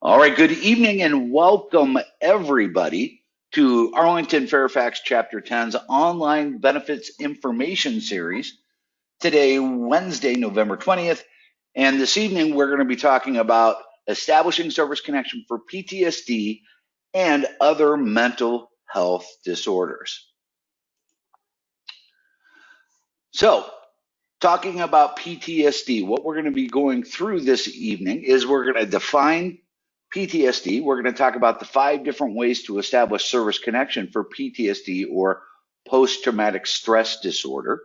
All right, good evening and welcome everybody to Arlington-Fairfax Chapter 10's online benefits information series. Today, Wednesday, November 20th, and this evening we're going to be talking about establishing service connection for PTSD and other mental health disorders. So, talking about PTSD, what we're going to be going through this evening is we're going to define PTSD. We're going to talk about the 5 different ways to establish service connection for PTSD or post-traumatic stress disorder.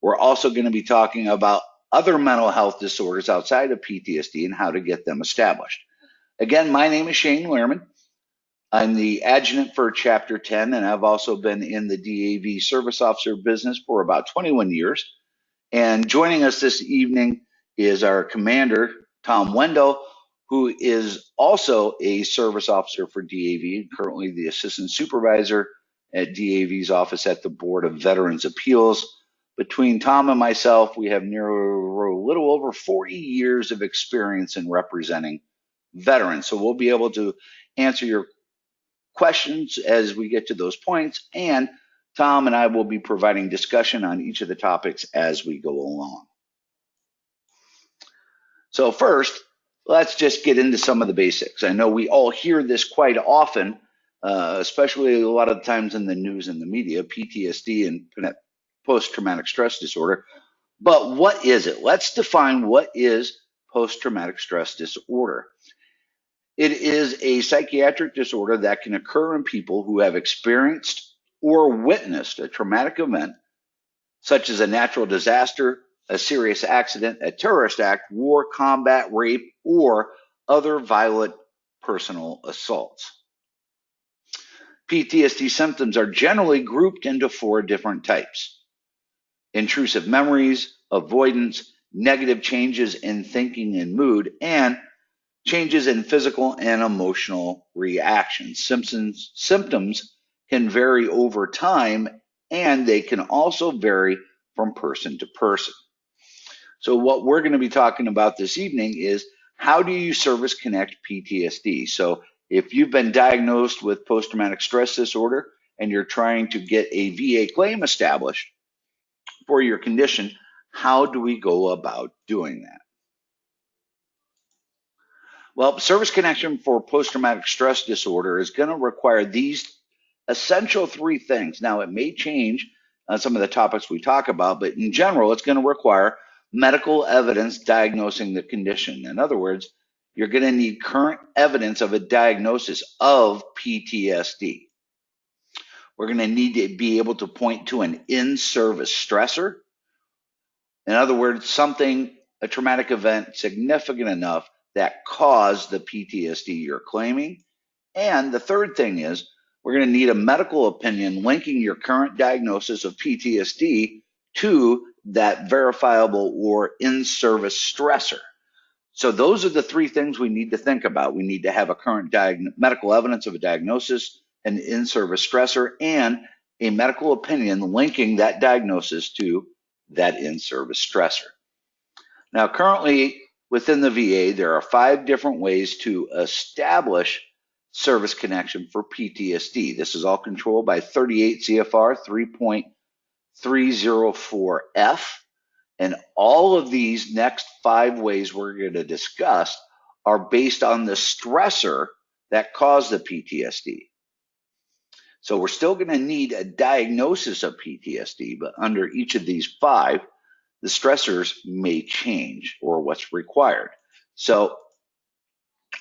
We're also going to be talking about other mental health disorders outside of PTSD and how to get them established. Again, my name is Shane Lehrman. I'm the adjutant for Chapter 10, and I've also been in the DAV service officer business for about 21 years. And joining us this evening is our commander, Tom Wendell, who is also a service officer for DAV, currently the assistant supervisor at DAV's office at the Board of Veterans Appeals. Between Tom and myself, we have a little over 40 years of experience in representing veterans. So we'll be able to answer your questions as we get to those points, and Tom and I will be providing discussion on each of the topics as we go along. So first, let's just get into some of the basics. I know we all hear this quite often, especially a lot of the times in the news and the media, PTSD and post-traumatic stress disorder. But what is it? Let's define what is post-traumatic stress disorder. It is a psychiatric disorder that can occur in people who have experienced or witnessed a traumatic event, such as a natural disaster, a serious accident, a terrorist act, war, combat, rape, or other violent personal assaults. PTSD symptoms are generally grouped into 4 different types: intrusive memories, avoidance, negative changes in thinking and mood, and changes in physical and emotional reactions. Symptoms can vary over time, and they can also vary from person to person. So what we're going to be talking about this evening is how do you service connect PTSD? So if you've been diagnosed with post-traumatic stress disorder and you're trying to get a VA claim established for your condition, how do we go about doing that? Well, service connection for post-traumatic stress disorder is going to require these essential 3 things. Now, it may change on some of the topics we talk about, but in general, it's going to require medical evidence diagnosing the condition. In other words, you're going to need current evidence of a diagnosis of PTSD. We're going to need to be able to point to an in-service stressor. In other words, a traumatic event significant enough that caused the PTSD you're claiming. And the third thing is we're going to need a medical opinion linking your current diagnosis of PTSD to that verifiable or in-service stressor. So those are the 3 things we need to think about. We need to have a current medical evidence of a diagnosis, an in-service stressor, and a medical opinion linking that diagnosis to that in-service stressor. Now, currently within the VA, there are 5 different ways to establish service connection for PTSD. This is all controlled by 38 CFR 3.304F. And all of these next 5 ways we're going to discuss are based on the stressor that caused the PTSD. So we're still going to need a diagnosis of PTSD, but under each of these 5, the stressors may change or what's required. So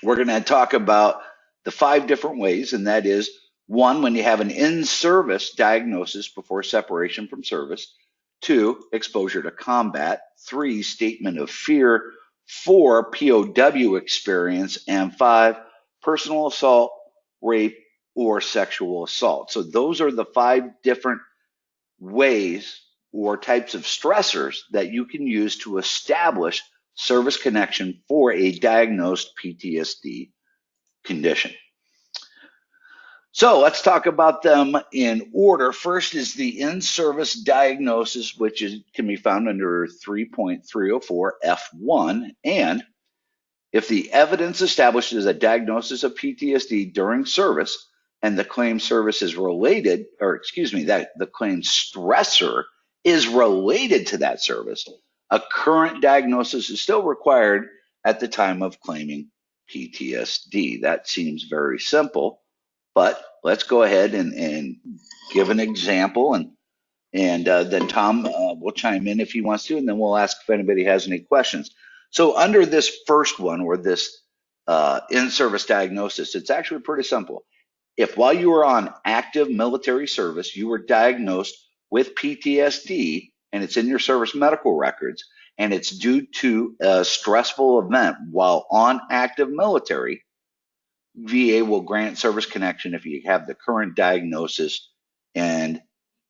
we're going to talk about the 5 different ways, and that is 1, when you have an in-service diagnosis before separation from service; 2, exposure to combat; 3, statement of fear; 4, POW experience; and 5, personal assault, rape, or sexual assault. So those are the 5 different ways or types of stressors that you can use to establish service connection for a diagnosed PTSD condition. So let's talk about them in order. First is the in-service diagnosis, which can be found under 3.304F1. And If the evidence establishes a diagnosis of PTSD during service and the claim service is related, or excuse me, that the claim stressor is related to that service, a current diagnosis is still required at the time of claiming PTSD. That seems very simple, but let's go ahead and give an example, and then Tom will chime in if he wants to, and then we'll ask if anybody has any questions. So under this first one, or this in-service diagnosis, it's actually pretty simple. If while you were on active military service, you were diagnosed with PTSD, and it's in your service medical records, and it's due to a stressful event while on active military, VA will grant service connection if you have the current diagnosis and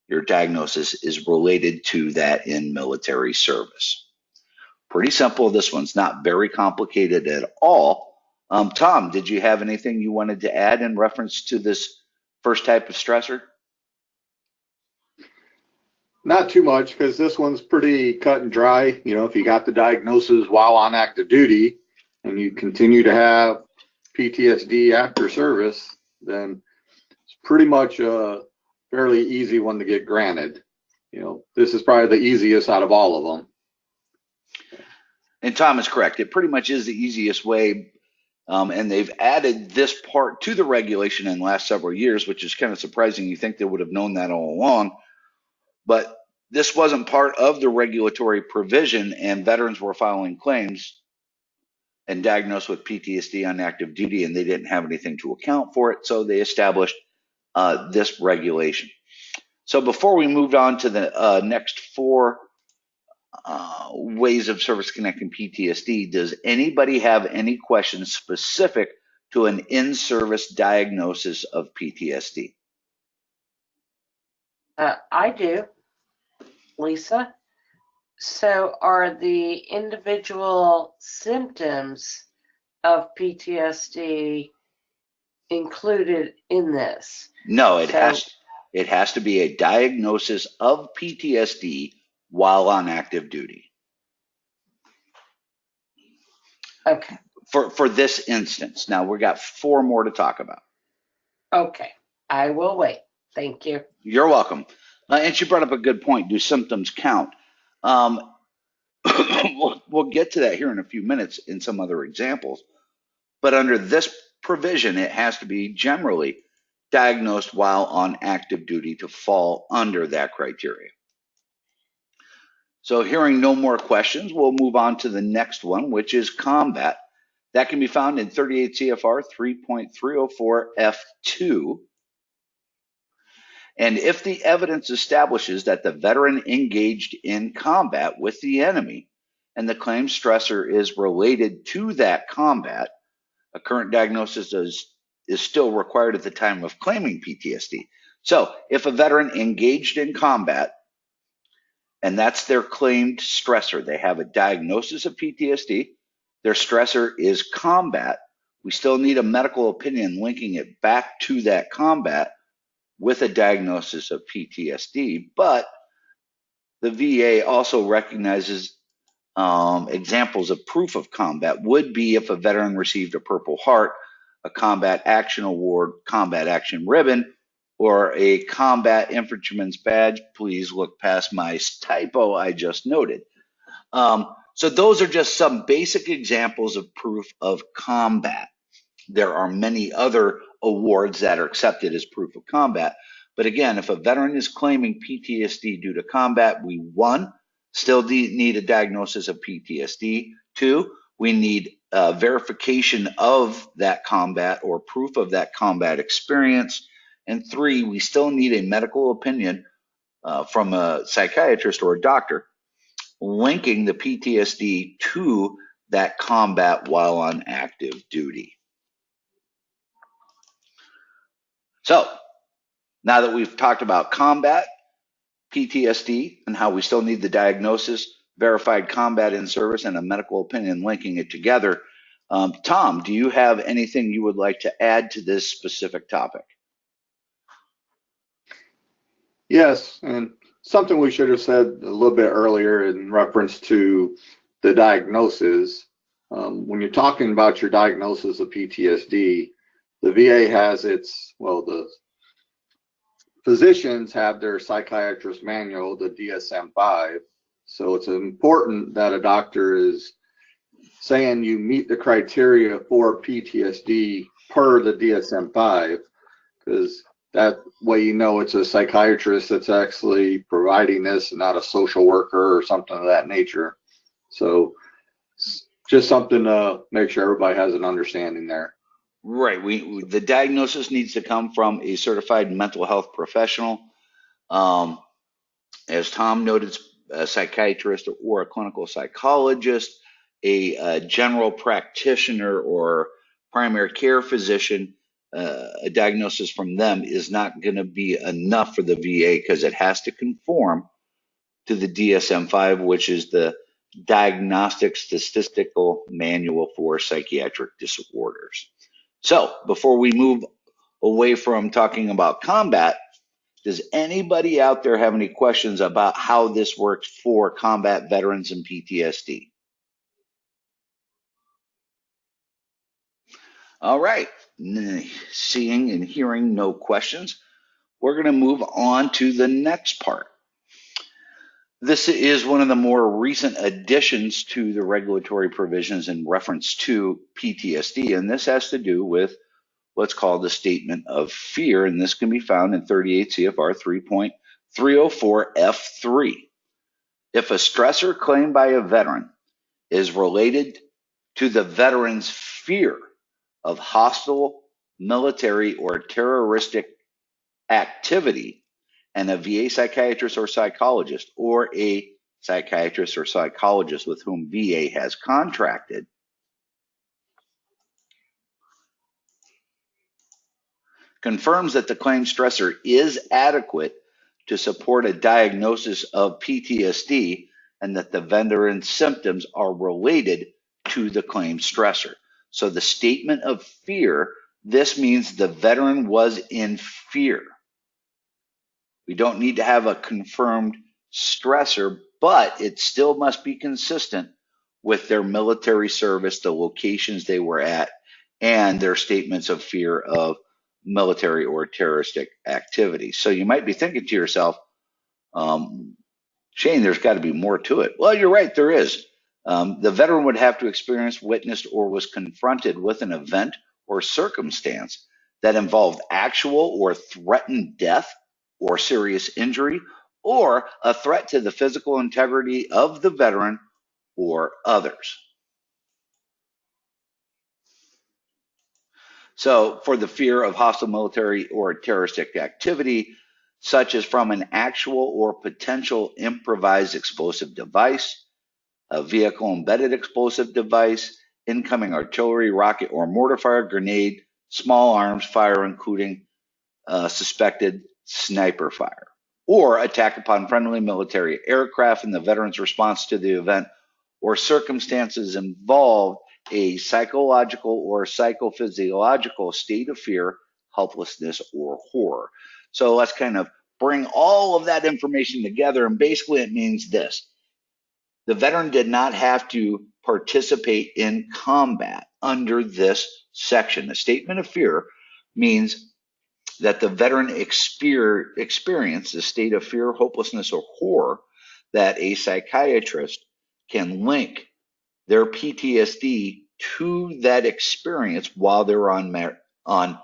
your diagnosis is related to that in military service. Pretty simple. This one's not very complicated at all. Tom, did you have anything you wanted to add in reference to this first type of stressor? Not too much, because this one's pretty cut and dry. You know, if you got the diagnosis while on active duty and you continue to have PTSD after service, then it's pretty much a fairly easy one to get granted. You know, this is probably the easiest out of all of them. And Tom is correct. It pretty much is the easiest way. And they've added this part to the regulation in the last several years, which is kind of surprising. You think they would have known that all along. But this wasn't part of the regulatory provision, and veterans were filing claims and diagnosed with PTSD on active duty, and they didn't have anything to account for it. So they established this regulation. So before we moved on to the next four ways of service connecting PTSD, does anybody have any questions specific to an in-service diagnosis of PTSD? I do, Lisa. So are the individual symptoms of PTSD included in this? No, it has to be a diagnosis of PTSD while on active duty. Okay. For this instance. Now we've got four more to talk about. Okay. I will wait. Thank you. You're welcome. And she brought up a good point. Do symptoms count? We'll get to that here in a few minutes in some other examples. But under this provision, it has to be generally diagnosed while on active duty to fall under that criteria. So hearing no more questions, we'll move on to the next one, which is combat. That can be found in 38 CFR 3.304 F2. And if the evidence establishes that the veteran engaged in combat with the enemy and the claimed stressor is related to that combat, a current diagnosis is still required at the time of claiming PTSD. So if a veteran engaged in combat and that's their claimed stressor, they have a diagnosis of PTSD, their stressor is combat, we still need a medical opinion linking it back to that combat with a diagnosis of PTSD. But the VA also recognizes examples of proof of combat would be if a veteran received a Purple Heart, a Combat Action Award, Combat Action Ribbon, or a Combat Infantryman's Badge. Please look past my typo I just noted. So those are just some basic examples of proof of combat. There are many other awards that are accepted as proof of combat. But again, if a veteran is claiming PTSD due to combat, we, one, still need a diagnosis of PTSD. Two, we need verification of that combat or proof of that combat experience. And three, we still need a medical opinion from a psychiatrist or a doctor linking the PTSD to that combat while on active duty. So now that we've talked about combat, PTSD, and how we still need the diagnosis, verified combat in service, and a medical opinion linking it together, Tom, do you have anything you would like to add to this specific topic? Yes, and something we should have said a little bit earlier in reference to the diagnosis. When you're talking about your diagnosis of PTSD, the VA has the physicians have their psychiatrist manual, the DSM-5. So it's important that a doctor is saying you meet the criteria for PTSD per the DSM-5, because that way you know it's a psychiatrist that's actually providing this and not a social worker or something of that nature. So just something to make sure everybody has an understanding there. Right. The diagnosis needs to come from a certified mental health professional. As Tom noted, a psychiatrist or a clinical psychologist, a general practitioner or primary care physician. A diagnosis from them is not going to be enough for the VA because it has to conform to the DSM-5, which is the Diagnostic Statistical Manual for Psychiatric Disorders. So before we move away from talking about combat, does anybody out there have any questions about how this works for combat veterans and PTSD? All right, seeing and hearing no questions, we're going to move on to the next part. This is one of the more recent additions to the regulatory provisions in reference to PTSD, and this has to do with what's called the statement of fear, and this can be found in 38 CFR 3.304 F3. If a stressor claimed by a veteran is related to the veteran's fear of hostile, military, or terroristic activity, and a VA psychiatrist or psychologist, or a psychiatrist or psychologist with whom VA has contracted, confirms that the claimed stressor is adequate to support a diagnosis of PTSD and that the veteran's symptoms are related to the claimed stressor. So the statement of fear, this means the veteran was in fear. We don't need to have a confirmed stressor, but it still must be consistent with their military service, the locations they were at, and their statements of fear of military or terroristic activity. So you might be thinking to yourself, Shane, there's got to be more to it. Well, you're right, there is. The veteran would have to experience, witnessed, or was confronted with an event or circumstance that involved actual or threatened death or serious injury, or a threat to the physical integrity of the veteran or others. So for the fear of hostile military or terroristic activity, such as from an actual or potential improvised explosive device, a vehicle embedded explosive device, incoming artillery, rocket or mortar fire, grenade, small arms fire, including suspected sniper fire, or attack upon friendly military aircraft, and the veteran's response to the event or circumstances involved a psychological or psychophysiological state of fear, helplessness, or horror. So let's kind of bring all of that information together, and basically it means this. The veteran did not have to participate in combat under this section. The statement of fear means that the veteran experienced a state of fear, hopelessness, or horror that a psychiatrist can link their PTSD to that experience while they're on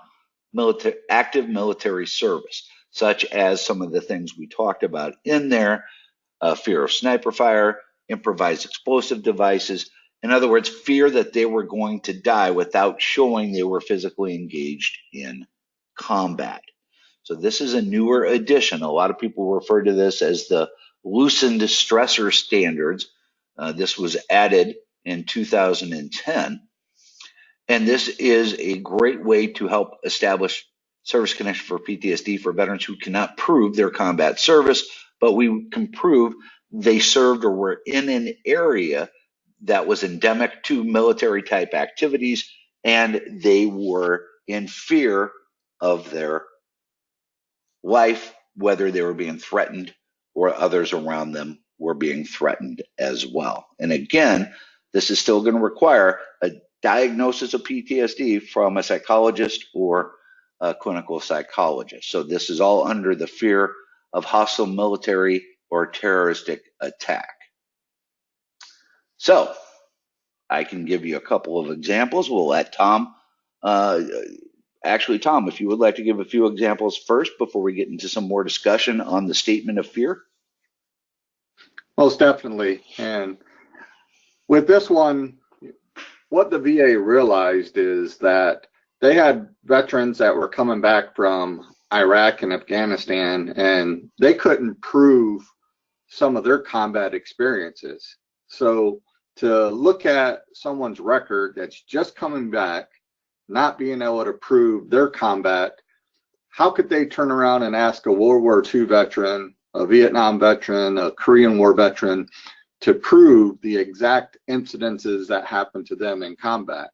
active military service, such as some of the things we talked about in there, fear of sniper fire, improvised explosive devices. In other words, fear that they were going to die without showing they were physically engaged in combat. So this is a newer addition. A lot of people refer to this as the loosened stressor standards. This was added in 2010. And this is a great way to help establish service connection for PTSD for veterans who cannot prove their combat service, but we can prove they served or were in an area that was endemic to military type activities, and they were in fear of their life, whether they were being threatened or others around them were being threatened as well. And again, This is still going to require a diagnosis of PTSD from a psychologist or a clinical psychologist. So this is all under the fear of hostile military or terroristic attack. So I can give you a couple of examples. We'll let Tom, actually, Tom, if you would like to give a few examples first before we get into some more discussion on the statement of fear. Most definitely. And with this one, what the VA realized is that they had veterans that were coming back from Iraq and Afghanistan, and they couldn't prove some of their combat experiences. So to look at someone's record that's just coming back, not being able to prove their combat, how could they turn around and ask a World War II veteran, a Vietnam veteran, a Korean War veteran to prove the exact incidences that happened to them in combat?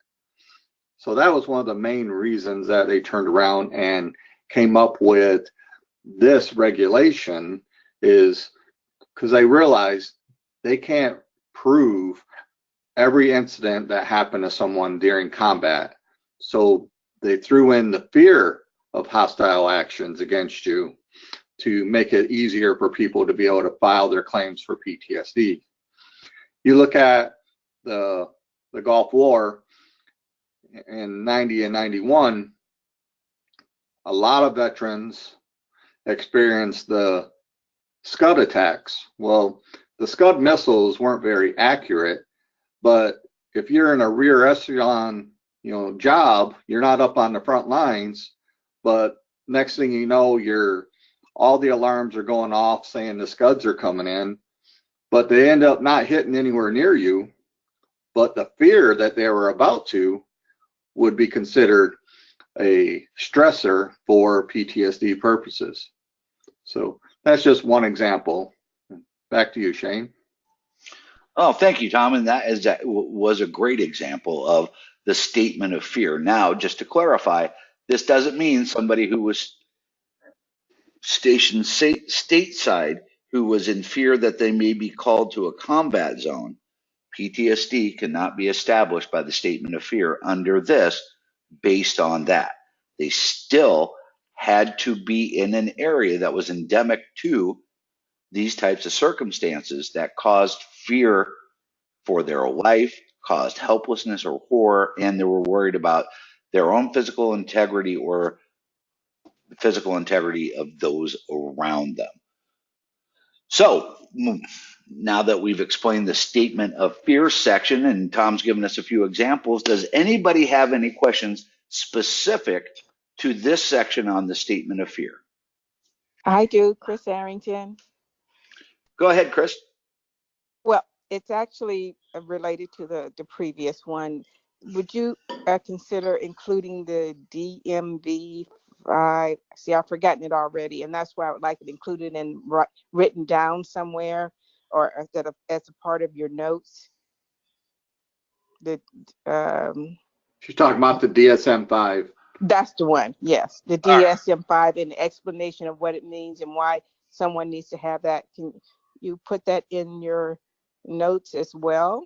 So that was one of the main reasons that they turned around and came up with this regulation, is because they realized they can't prove every incident that happened to someone during combat. So they threw in the fear of hostile actions against you to make it easier for people to be able to file their claims for PTSD. You look at the Gulf War in 90 and 91, a lot of veterans experienced the Scud attacks. Well, the Scud missiles weren't very accurate, but if you're in a rear echelon, job, you're not up on the front lines, but next thing you know, all the alarms are going off saying the Scuds are coming in, but they end up not hitting anywhere near you. But the fear that they were about to would be considered a stressor for PTSD purposes. So that's just one example. Back to you, Shane. Oh, thank you, Tom. And that was a great example of the statement of fear. Now, just to clarify, this doesn't mean somebody who was stationed stateside who was in fear that they may be called to a combat zone. PTSD cannot be established by the statement of fear under this based on that. They still had to be in an area that was endemic to these types of circumstances that caused fear for their life, caused helplessness or horror, and they were worried about their own physical integrity or the physical integrity of those around them. So now that we've explained the statement of fear section and Tom's given us a few examples, does anybody have any questions specific to this section on the statement of fear? I do, Chris Arrington. Go ahead, Chris. Well, it's actually related to the previous one. Would you consider including the DMV? See, I've forgotten it already, and that's why I would like it included and written down somewhere, or as a part of your notes. She's talking about the DSM-5. That's the one, yes, the DSM-5, and the explanation of what it means and why someone needs to have that. Can you put that in your notes as well?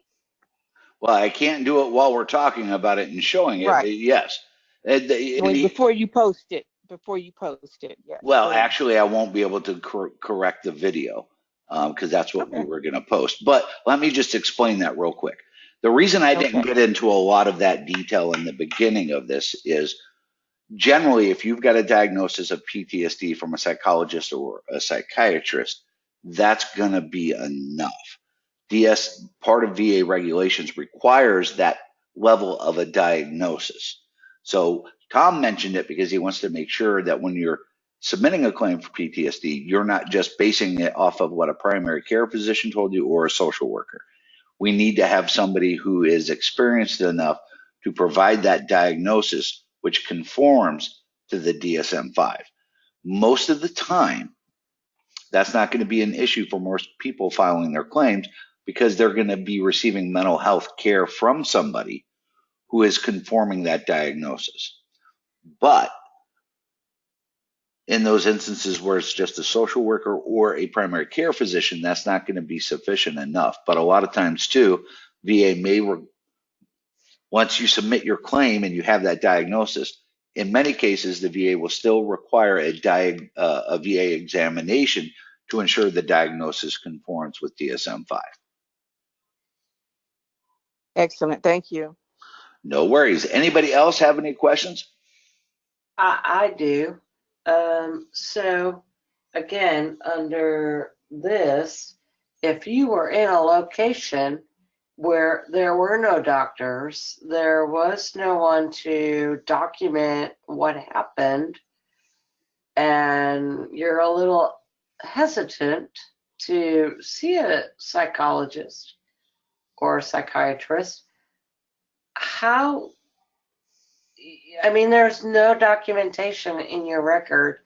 Well, I can't do it while we're talking about it and showing it, right. But yes. Before you post it, yeah. Well, actually, I won't be able to correct the video because that's what we were going to post. But let me just explain that real quick. The reason I didn't get into a lot of that detail in the beginning of this is generally, if you've got a diagnosis of PTSD from a psychologist or a psychiatrist, that's going to be enough. Part of VA regulations requires that level of a diagnosis. So Tom mentioned it because he wants to make sure that when you're submitting a claim for PTSD, you're not just basing it off of what a primary care physician told you or a social worker. We need to have somebody who is experienced enough to provide that diagnosis, which conforms to the DSM-5. Most of the time, that's not going to be an issue for most people filing their claims because they're going to be receiving mental health care from somebody who is conforming that diagnosis. But in those instances where it's just a social worker or a primary care physician, that's not going to be sufficient enough. But a lot of times too, VA may, once you submit your claim and you have that diagnosis, in many cases, the VA will still require a VA examination to ensure the diagnosis conforms with DSM-5. Excellent. Thank you. No worries. Anybody else have any questions? I do. So again, under this, if you were in a location where there were no doctors, there was no one to document what happened, and you're a little hesitant to see a psychologist or a psychiatrist, how, I mean, there's no documentation in your record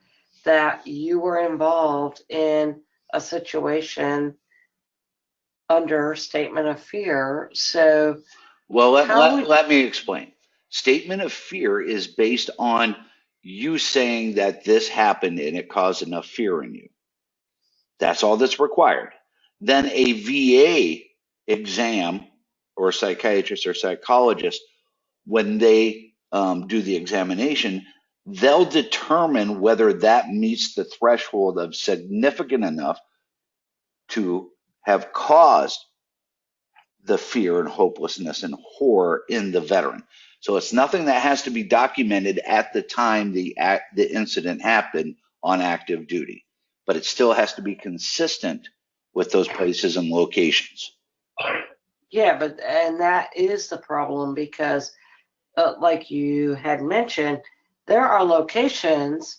that you were involved in a situation under statement of fear. So, well, how would let me explain. Statement of fear is based on you saying that this happened and it caused enough fear in you. That's all that's required. Then a VA exam or psychiatrist or psychologist, when they do the examination, they'll determine whether that meets the threshold of significant enough to have caused the fear and hopelessness and horror in the veteran. So it's nothing that has to be documented at the time the incident happened on active duty, but it still has to be consistent with those places and locations. yeah, but and that is the problem because, like you had mentioned, there are locations,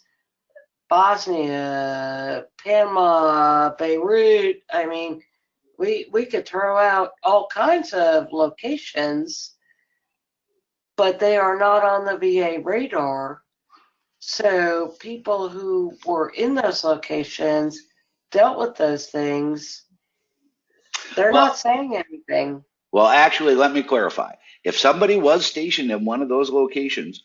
Bosnia, Panama, Beirut. I mean, we could throw out all kinds of locations, but they are not on the VA radar. So people who were in those locations dealt with those things. They're Well, not saying anything. well, actually, let me clarify. If somebody was stationed in one of those locations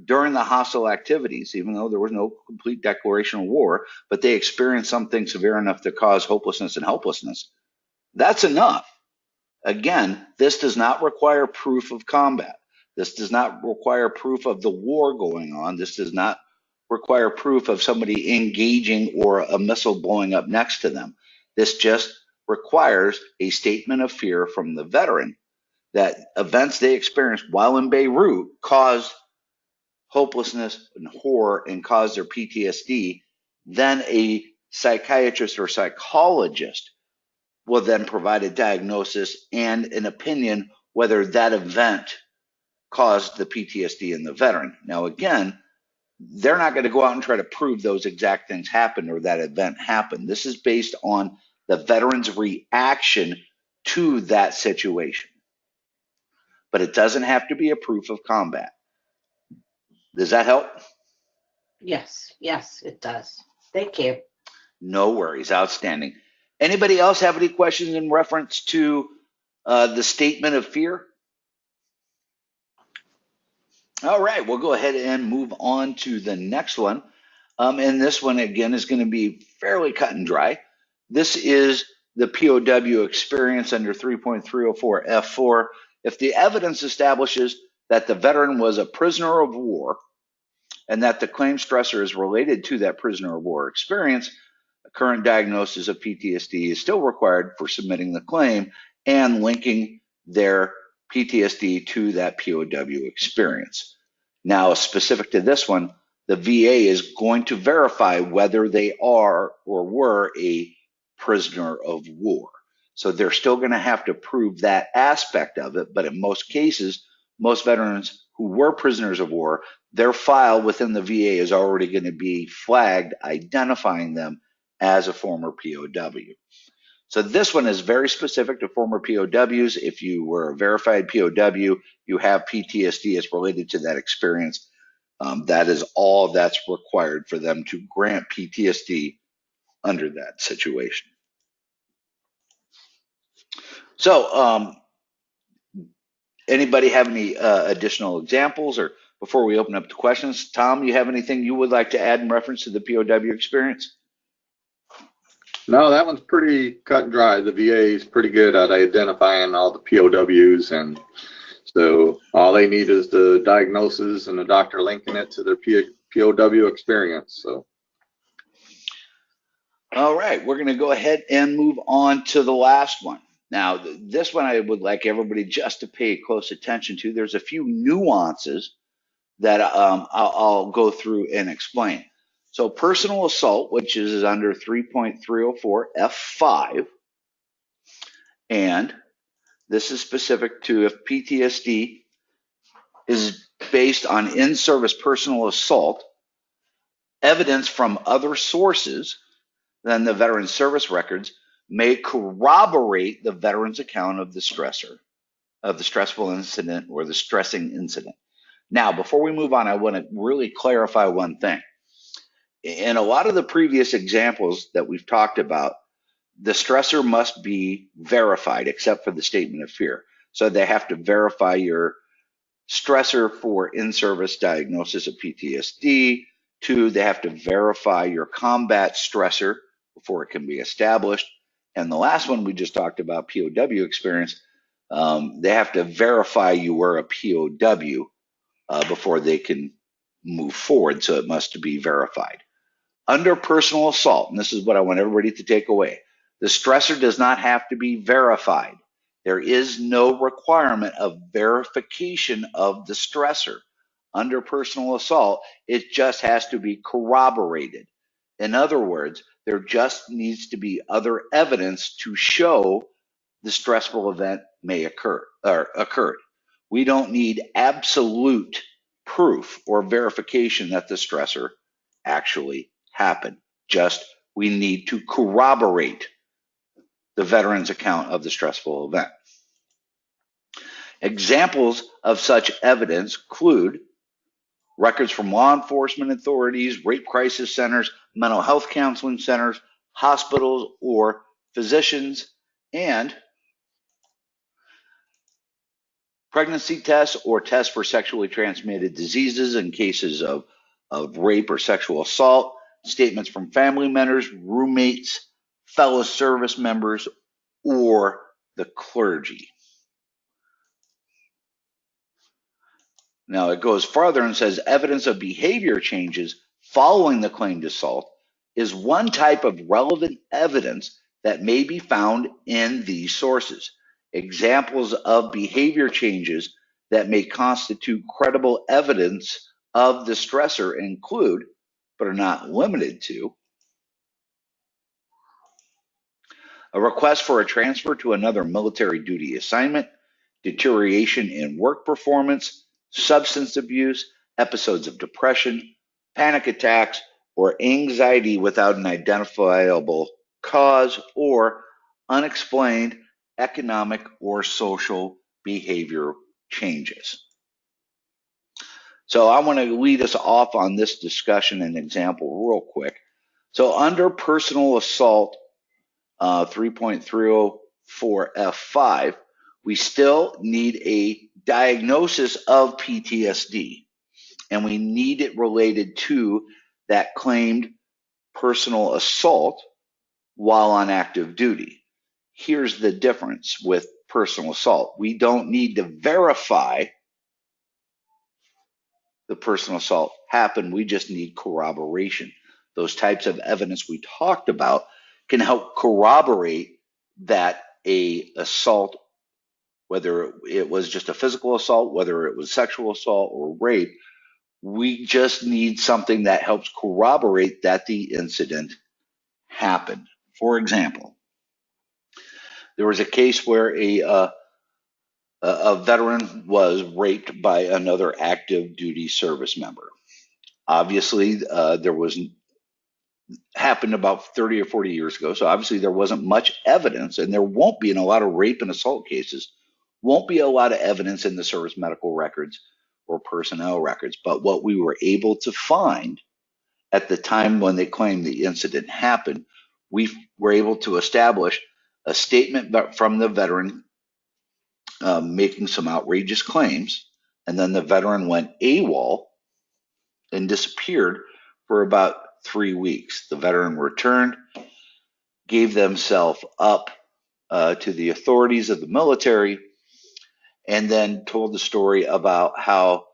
during the hostile activities, even though there was no complete declaration of war, but they experienced something severe enough to cause hopelessness and helplessness, that's enough. Again, this does not require proof of combat. This does not require proof of the war going on. This does not require proof of somebody engaging or a missile blowing up next to them. This just requires a statement of fear from the veteran that events they experienced while in Beirut caused hopelessness and horror and caused their PTSD. Then a psychiatrist or psychologist will then provide a diagnosis and an opinion whether that event caused the PTSD in the veteran. Now, again, they're not going to go out and try to prove those exact things happened or that event happened. This is based on the veteran's reaction to that situation. But it doesn't have to be a proof of combat. Does that help? Yes, yes, it does. Thank you. No worries. Outstanding. Anybody else have any questions in reference to the statement of fear? All right, we'll go ahead and move on to the next one. And this one, again, is going to be fairly cut and dry. This is the POW experience under 3.304 F4. If the evidence establishes that the veteran was a prisoner of war and that the claim stressor is related to that prisoner of war experience, a current diagnosis of PTSD is still required for submitting the claim and linking their PTSD to that POW experience. Now, specific to this one, the VA is going to verify whether they are or were a prisoner of war. So they're still going to have to prove that aspect of it, but in most cases, most veterans who were prisoners of war, their file within the VA is already going to be flagged, identifying them as a former POW. So this one is very specific to former POWs. If you were a verified POW, you have PTSD as related to that experience. That is all that's required for them to grant PTSD under that situation. So anybody have any additional examples, or before we open up to questions? Tom, you have anything you would like to add in reference to the POW experience? No, that one's pretty cut and dry. The VA is pretty good at identifying all the POWs, and so all they need is the diagnosis and the doctor linking it to their POW experience. So, All right, we're going to go ahead and move on to the last one. Now, this one I would like everybody just to pay close attention to. There's a few nuances that I'll go through and explain. So personal assault, which is under 3.304 F5, and this is specific to if PTSD is based on in-service personal assault, evidence from other sources than the veteran's service records may corroborate the veteran's account of the stressor, of the stressful incident or the stressing incident. Now, before we move on, I want to really clarify one thing. In a lot of the previous examples that we've talked about, the stressor must be verified except for the statement of fear. So they have to verify your stressor for in-service diagnosis of PTSD. 2, they have to verify your combat stressor before it can be established. And the last one we just talked about, POW experience, they have to verify you were a POW before they can move forward. So it must be verified. Under personal assault, and this is what I want everybody to take away, the stressor does not have to be verified. There is no requirement of verification of the stressor. Under personal assault, it just has to be corroborated. In other words, there just needs to be other evidence to show the stressful event may occur or occurred. We don't need absolute proof or verification that the stressor actually happened. Just we need to corroborate the veteran's account of the stressful event. Examples of such evidence include records from law enforcement authorities, rape crisis centers, mental health counseling centers, hospitals, or physicians, and pregnancy tests or tests for sexually transmitted diseases in cases of rape or sexual assault, statements from family members, roommates, fellow service members, or the clergy. Now it goes further and says evidence of behavior changes following the claimed assault is one type of relevant evidence that may be found in these sources. Examples of behavior changes that may constitute credible evidence of the stressor include, but are not limited to, a request for a transfer to another military duty assignment, deterioration in work performance, substance abuse, episodes of depression, panic attacks, or anxiety without an identifiable cause, or unexplained economic or social behavior changes. So I want to lead us off on this discussion and example real quick. So under personal assault 3.304 F5, we still need a diagnosis of PTSD, and we need it related to that claimed personal assault while on active duty. Here's the difference with personal assault. We don't need to verify the personal assault happened. We just need corroboration. Those types of evidence we talked about can help corroborate that a assault, whether it was just a physical assault, whether it was sexual assault or rape, we just need something that helps corroborate that the incident happened. For example, there was a case where a veteran was raped by another active duty service member. Obviously, there was happened about 30 or 40 years ago, so obviously there wasn't much evidence, and there won't be in a lot of rape and assault cases, won't be a lot of evidence in the service medical records or personnel records. But what we were able to find at the time when they claimed the incident happened, we were able to establish a statement from the veteran making some outrageous claims, and then the veteran went AWOL and disappeared for about 3 weeks. The veteran returned, gave themselves up to the authorities of the military, and then told the story about how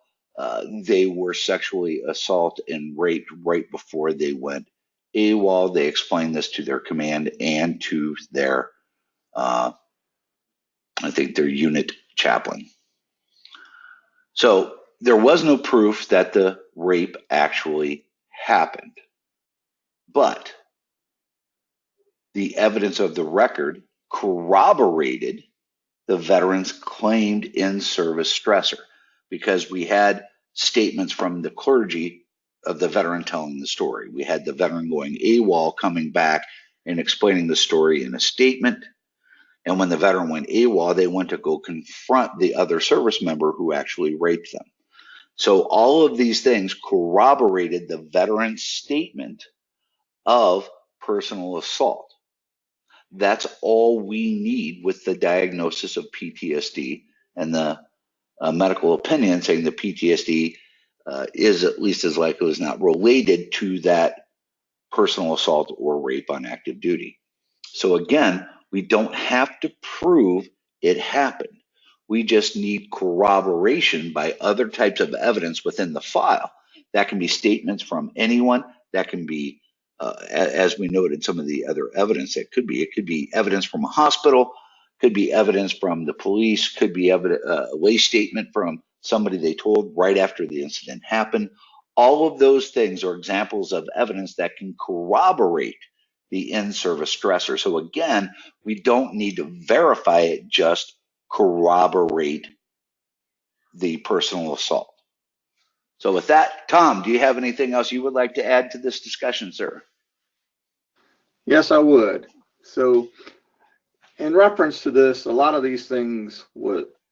they were sexually assaulted and raped right before they went AWOL. They explained this to their command and to their, I think, their unit chaplain. So there was no proof that the rape actually happened, but the evidence of the record corroborated the veteran's claimed in-service stressor, because we had statements from the clergy of the veteran telling the story. We had the veteran going AWOL coming back and explaining the story in a statement. And when the veteran went AWOL, they went to go confront the other service member who actually raped them. So all of these things corroborated the veteran's statement of personal assault. That's all we need with the diagnosis of PTSD and the medical opinion saying that PTSD is at least as likely as not related to that personal assault or rape on active duty. So again, we don't have to prove it happened. We just need corroboration by other types of evidence within the file. That can be statements from anyone. That can be, as we noted, some of the other evidence. It could be evidence from a hospital, could be evidence from the police, could be a lay statement from somebody they told right after the incident happened. All of those things are examples of evidence that can corroborate the in-service stressor. So again, we don't need to verify it, just corroborate the personal assault. So with that, Tom, do you have anything else you would like to add to this discussion, sir? Yes, I would. So in reference to this, a lot of these things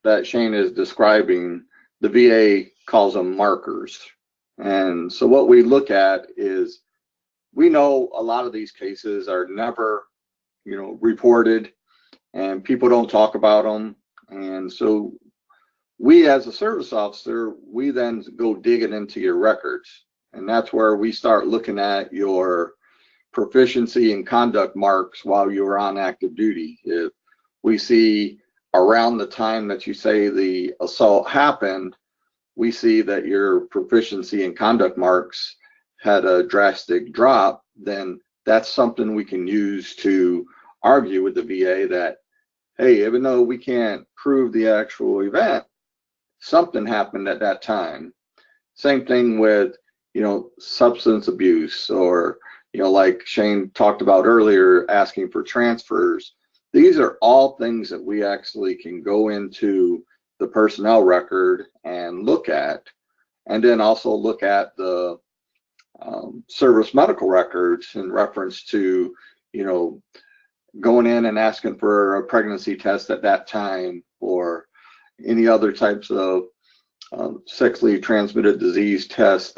that Shane is describing, the VA calls them markers. And so what we look at is, we know a lot of these cases are never, reported, and people don't talk about them. And so we, as a service officer, we then go digging into your records. And that's where we start looking at your proficiency and conduct marks while you were on active duty. If we see around the time that you say the assault happened, we see that your proficiency and conduct marks had a drastic drop, then that's something we can use to argue with the VA that, hey, even though we can't prove the actual event, something happened at that time. Same thing with, substance abuse, or, like Shane talked about earlier, asking for transfers. These are all things that we actually can go into the personnel record and look at, and then also look at the service medical records in reference to, going in and asking for a pregnancy test at that time, or any other types of sexually transmitted disease tests,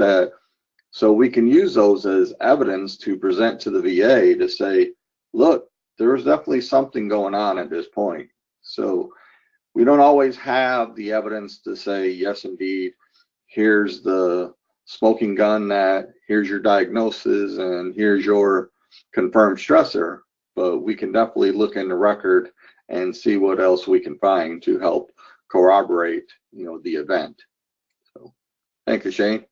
so we can use those as evidence to present to the VA to say, look, there was definitely something going on at this point. So we don't always have the evidence to say, yes, indeed, here's the smoking gun, here's your diagnosis, and here's your confirmed stressor. But we can definitely look in the record and see what else we can find to help corroborate, the event. So, thank you, Shane.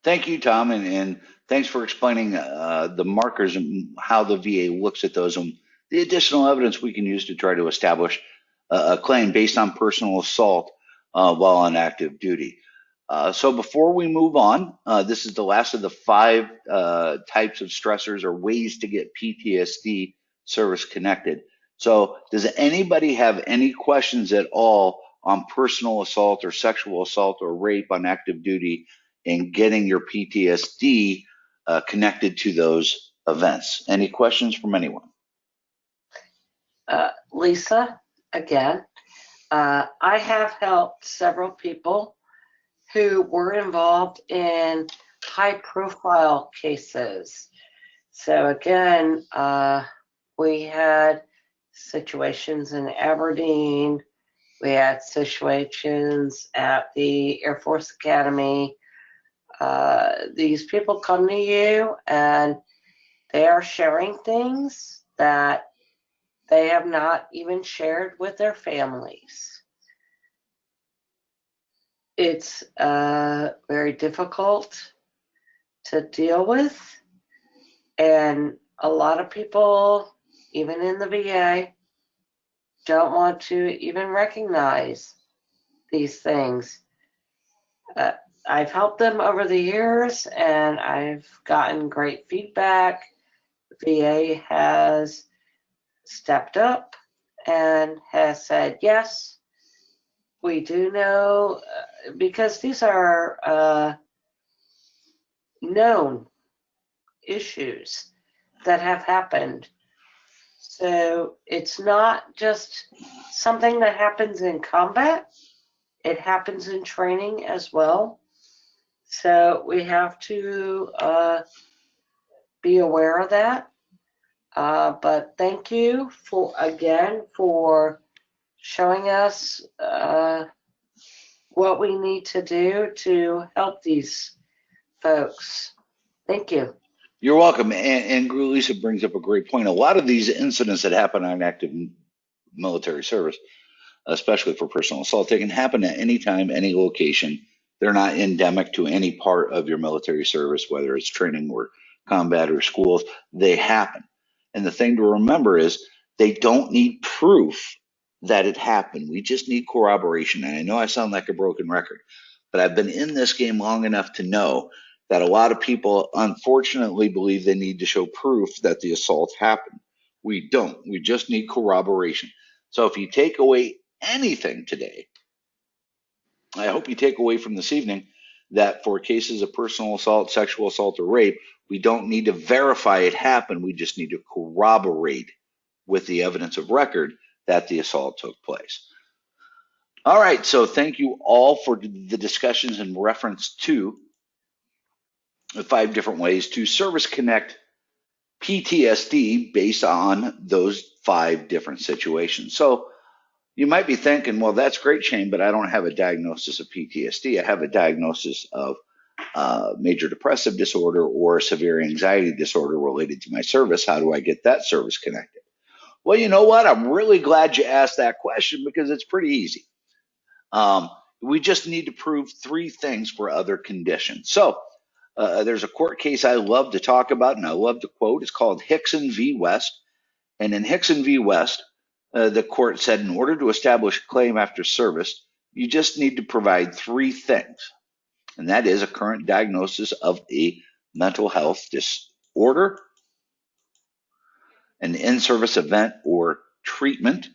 Thank you, Tom, and thanks for explaining the markers and how the VA looks at those and the additional evidence we can use to try to establish a claim based on personal assault while on active duty. So before we move on, this is the last of the 5 types of stressors or ways to get PTSD service connected. So does anybody have any questions at all on personal assault or sexual assault or rape on active duty and getting your PTSD connected to those events? Any questions from anyone? Lisa, again, I have helped several people who were involved in high-profile cases. So again, we had situations in Aberdeen, we had situations at the Air Force Academy. These people come to you and They are sharing things that they have not even shared with their families. It's very difficult to deal with, and a lot of people, even in the VA, don't want to even recognize these things. I've helped them over the years, and I've gotten great feedback. VA has stepped up and has said, yes, we do know, because these are known issues that have happened. So it's not just something that happens in combat, it happens in training as well. So we have to be aware of that. But thank you for showing us what we need to do to help these folks. Thank you. You're welcome. And Lisa brings up a great point. A lot of these incidents that happen on active military service, especially for personal assault, they can happen at any time, any location. They're not endemic to any part of your military service, whether it's training or combat or schools. They happen. And the thing to remember is they don't need proof that it happened. We just need corroboration. And I know I sound like a broken record, but I've been in this game long enough to know that a lot of people unfortunately believe they need to show proof that the assault happened. We don't. We just need corroboration. So if you take away anything today, I hope you take away from this evening that for cases of personal assault, sexual assault, or rape, we don't need to verify it happened. We just need to corroborate with the evidence of record that the assault took place. All right, so thank you all for the discussions in reference to the 5 different ways to service connect PTSD based on those 5 different situations. So you might be thinking, well, that's great, Shane, but I don't have a diagnosis of PTSD. I have a diagnosis of major depressive disorder or severe anxiety disorder related to my service. How do I get that service connected? Well, you know what? I'm really glad you asked that question because it's pretty easy. We just need to prove 3 things for other conditions. So there's a court case I love to talk about and I love to quote. It's called Hickson v. West. And in Hickson v. West, the court said in order to establish a claim after service, you just need to provide 3 things. And that is a current diagnosis of a mental health disorder, an in-service event or treatment,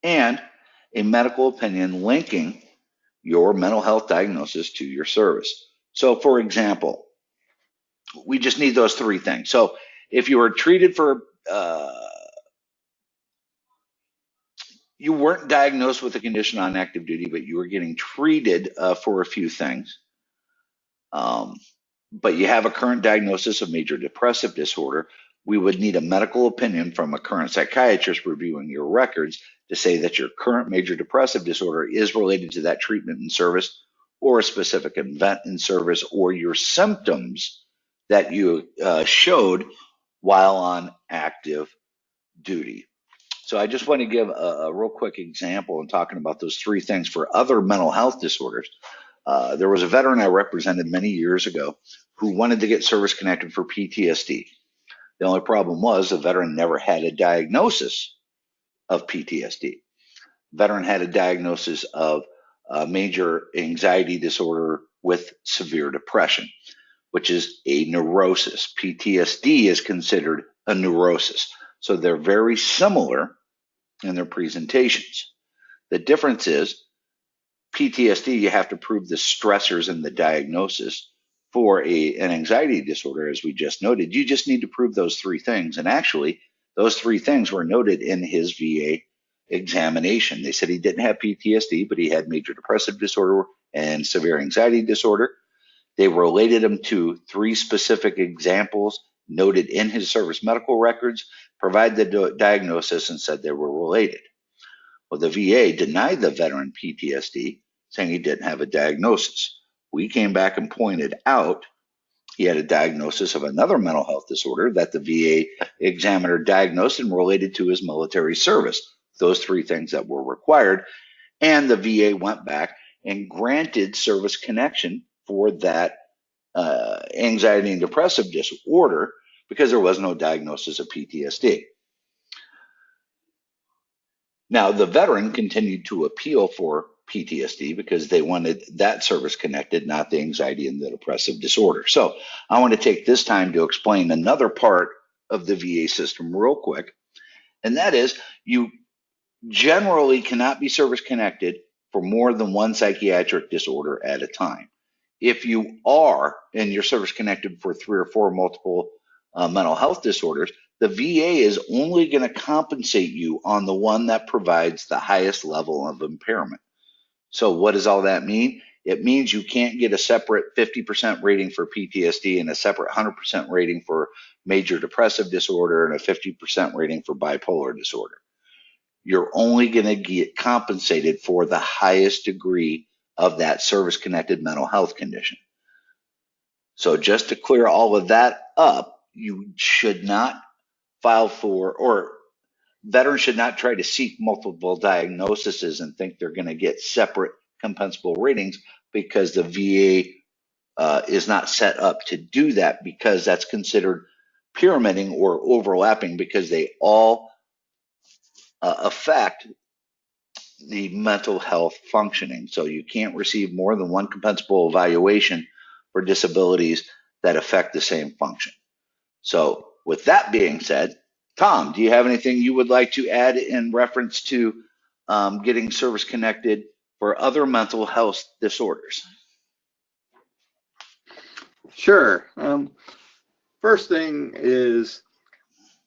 and a medical opinion linking your mental health diagnosis to your service. So for example, we just need those 3 things. So if you were treated for you weren't diagnosed with a condition on active duty, but you were getting treated for a few things. But you have a current diagnosis of major depressive disorder, we would need a medical opinion from a current psychiatrist reviewing your records to say that your current major depressive disorder is related to that treatment in service or a specific event in service or your symptoms that you showed while on active duty. So I just want to give a real quick example in talking about those 3 things for other mental health disorders. There was a veteran I represented many years ago who wanted to get service connected for PTSD. The only problem was the veteran never had a diagnosis of PTSD. Veteran had a diagnosis of major anxiety disorder with severe depression, which is a neurosis. PTSD is considered a neurosis. So they're very similar in their presentations. The difference is PTSD, you have to prove the stressors in the diagnosis. For an anxiety disorder, as we just noted, you just need to prove those 3 things. And actually, those 3 things were noted in his VA examination. They said he didn't have PTSD, but he had major depressive disorder and severe anxiety disorder. They related him to 3 specific examples noted in his service medical records, provided the diagnosis, and said they were related. Well, the VA denied the veteran PTSD, saying he didn't have a diagnosis. We came back and pointed out He had a diagnosis of another mental health disorder that the VA examiner diagnosed and related to his military service. Those three things that were required. And the VA went back and granted service connection for that anxiety and depressive disorder because there was no diagnosis of PTSD. Now, the veteran continued to appeal for PTSD because they wanted that service connected, not the anxiety and the depressive disorder. So I want to take this time to explain another part of the VA system real quick, and that is you generally cannot be service connected for more than one psychiatric disorder at a time. If you are and you're service connected for 3 or 4 multiple mental health disorders, the VA is only going to compensate you on the one that provides the highest level of impairment. So what does all that mean? It means you can't get a separate 50% rating for PTSD and a separate 100% rating for major depressive disorder and a 50% rating for bipolar disorder. You're only going to get compensated for the highest degree of that service-connected mental health condition. So just to clear all of that up, you should not file for, or veterans should not try to seek multiple diagnoses and think they're going to get separate compensable ratings, because the VA is not set up to do that, because that's considered pyramiding or overlapping, because they all affect the mental health functioning. So you can't receive more than one compensable evaluation for disabilities that affect the same function. So with that being said, Tom, do you have anything you would like to add in reference to getting service connected for other mental health disorders? Sure. First thing is,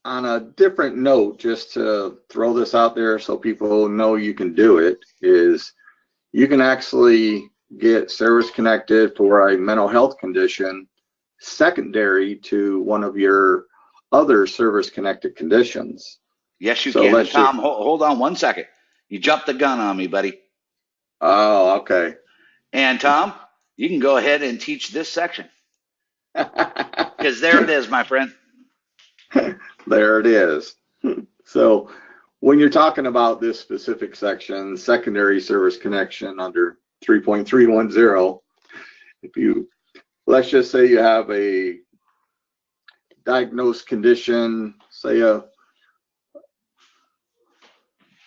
on a different note, just to throw this out there so people know you can do it, is you can actually get service connected for a mental health condition secondary to one of your other service connected conditions. Yes, you can. Tom, hold on one second. You jumped the gun on me, buddy. Oh, okay. And Tom, you can go ahead and teach this section. Because there it is, my friend. There it is. So when you're talking about this specific section, secondary service connection under 3.310, let's just say you have a diagnosed condition,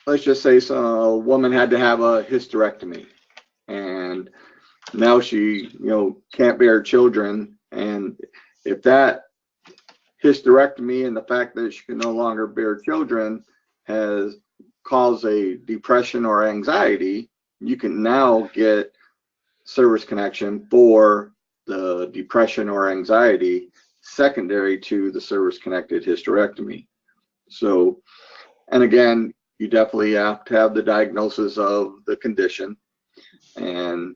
let's just say a woman had to have a hysterectomy, and now she can't bear children, and if that hysterectomy and the fact that she can no longer bear children has caused a depression or anxiety, you can now get service connection for the depression or anxiety secondary to the service connected hysterectomy. So, and again, you definitely have to have the diagnosis of the condition, and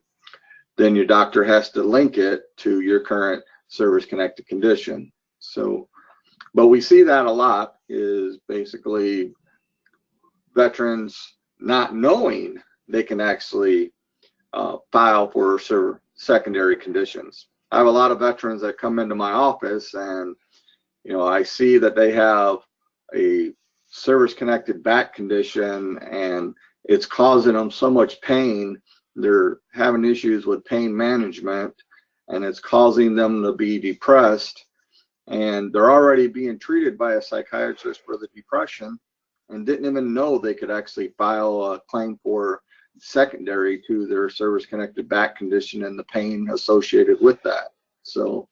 then your doctor has to link it to your current service connected condition. So, but we see that a lot, is basically veterans not knowing they can actually file for secondary conditions. I have a lot of veterans that come into my office, and I see that they have a service connected back condition and it's causing them so much pain. They're having issues with pain management, and it's causing them to be depressed, and they're already being treated by a psychiatrist for the depression and didn't even know they could actually file a claim for secondary to their service connected back condition and the pain associated with that. So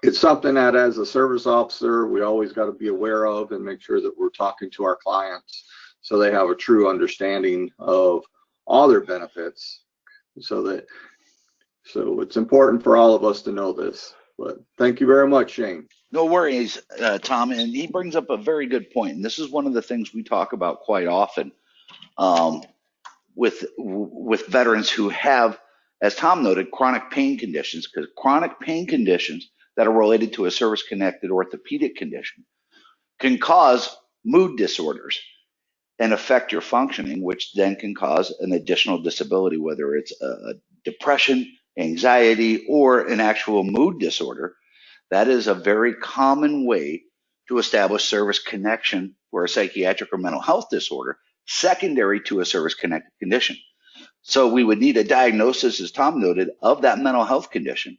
it's something that, as a service officer, we always got to be aware of and make sure that we're talking to our clients so they have a true understanding of all their benefits. So it's important for all of us to know this. But thank you very much, Shane. No worries, Tom. And he brings up a very good point. And this is one of the things we talk about quite often with veterans who have, as Tom noted, chronic pain conditions, because chronic pain conditions that are related to a service-connected orthopedic condition can cause mood disorders and affect your functioning, which then can cause an additional disability, whether it's a depression, anxiety, or an actual mood disorder, that is a very common way to establish service connection for a psychiatric or mental health disorder secondary to a service-connected condition. So we would need a diagnosis, as Tom noted, of that mental health condition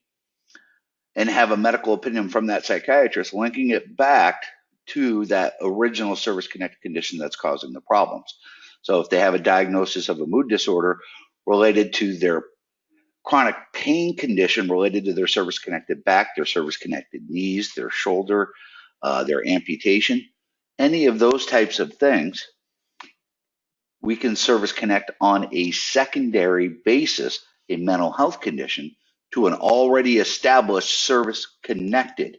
and have a medical opinion from that psychiatrist linking it back to that original service-connected condition that's causing the problems. So if they have a diagnosis of a mood disorder related to their chronic pain condition related to their service-connected back, their service-connected knees, their shoulder, their amputation, any of those types of things, we can service connect on a secondary basis a mental health condition to an already established service-connected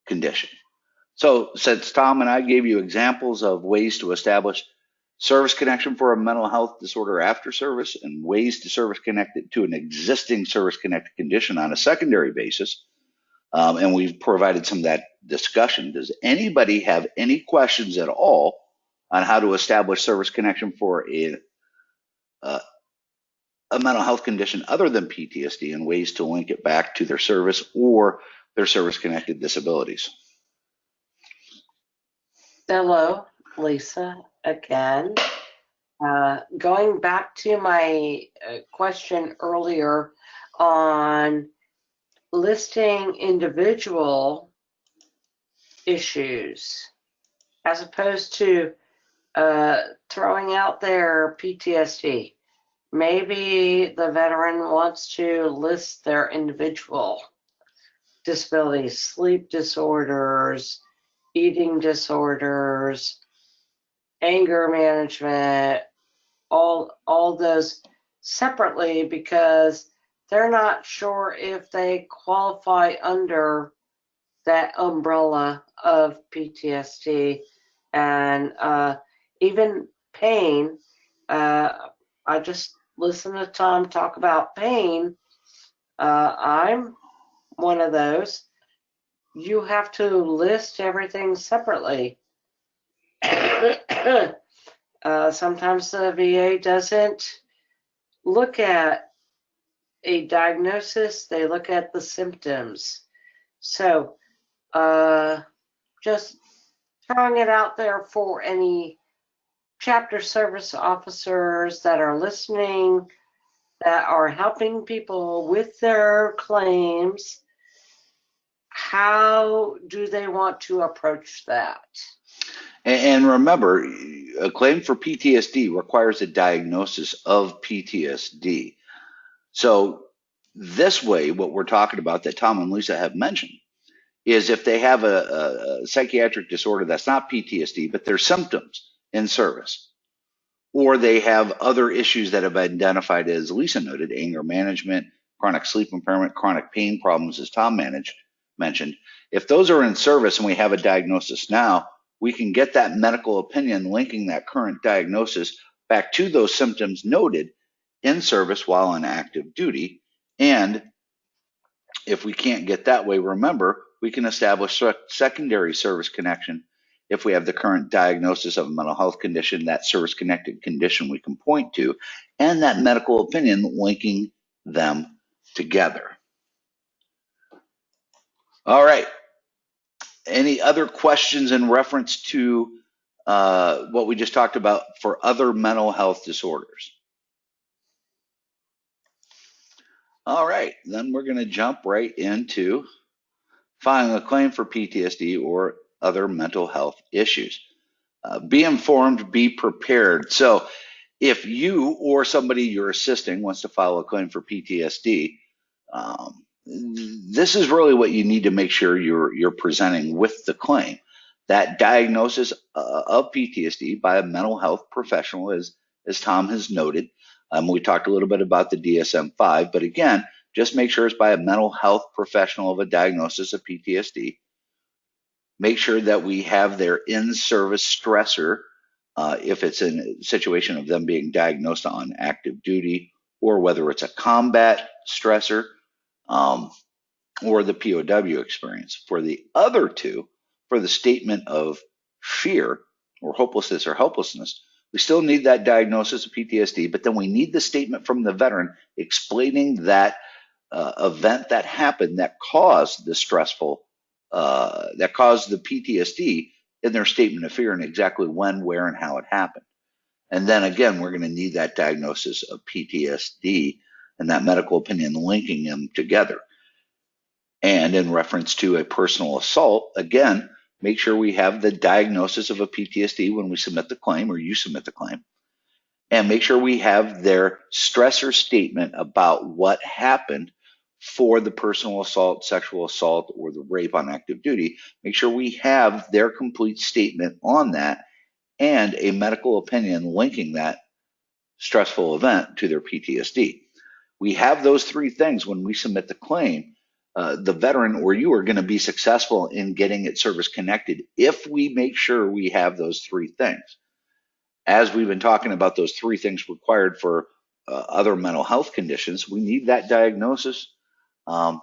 condition. So since Tom and I gave you examples of ways to establish service connection for a mental health disorder after service and ways to service connect it to an existing service connected condition on a secondary basis, and we've provided some of that discussion, does anybody have any questions at all on how to establish service connection for a mental health condition other than PTSD and ways to link it back to their service or their service connected disabilities? Hello, Lisa, again. Going back to my question earlier on listing individual issues as opposed to throwing out their PTSD. Maybe the veteran wants to list their individual disabilities, sleep disorders, eating disorders, anger management, all those separately because they're not sure if they qualify under that umbrella of PTSD and even pain. I just listened to Tom talk about pain. I'm one of those. You have to list everything separately. Sometimes the VA doesn't look at a diagnosis, they look at the symptoms. So just throwing it out there for any chapter service officers that are listening, that are helping people with their claims. How do they want to approach that? And remember, a claim for PTSD requires a diagnosis of PTSD. So this way, what we're talking about that Tom and Lisa have mentioned is if they have a psychiatric disorder that's not PTSD, but their symptoms in service, or they have other issues that have been identified as Lisa noted, anger management, chronic sleep impairment, chronic pain problems, as Tom mentioned. If those are in service and we have a diagnosis now, we can get that medical opinion linking that current diagnosis back to those symptoms noted in service while on active duty. And if we can't get that way, remember, we can establish secondary service connection if we have the current diagnosis of a mental health condition, that service-connected condition we can point to, and that medical opinion linking them together. All right. Any other questions in reference to what we just talked about for other mental health disorders? All right, then we're going to jump right into filing a claim for PTSD or other mental health issues. Be informed, be prepared. So if you or somebody you're assisting wants to file a claim for PTSD, this is really what you need to make sure you're presenting with the claim. That diagnosis of PTSD by a mental health professional, as Tom has noted. We talked a little bit about the DSM-5, but again, just make sure it's by a mental health professional of a diagnosis of PTSD. Make sure that we have their in-service stressor if it's in a situation of them being diagnosed on active duty, or whether it's a combat stressor or the POW experience. For the other two, for the statement of fear or hopelessness or helplessness, we still need that diagnosis of PTSD, but then we need the statement from the veteran explaining that event that happened that caused the that caused the PTSD in their statement of fear, and exactly when, where, and how it happened. And then again, we're going to need that diagnosis of PTSD and that medical opinion linking them together. And in reference to a personal assault, again, make sure we have the diagnosis of a PTSD when we submit the claim, or you submit the claim. And make sure we have their stressor statement about what happened for the personal assault, sexual assault, or the rape on active duty. Make sure we have their complete statement on that and a medical opinion linking that stressful event to their PTSD. We have those three things when we submit the claim. The veteran or you are going to be successful in getting it service connected if we make sure we have those three things. As we've been talking about those three things required for other mental health conditions, we need that diagnosis, and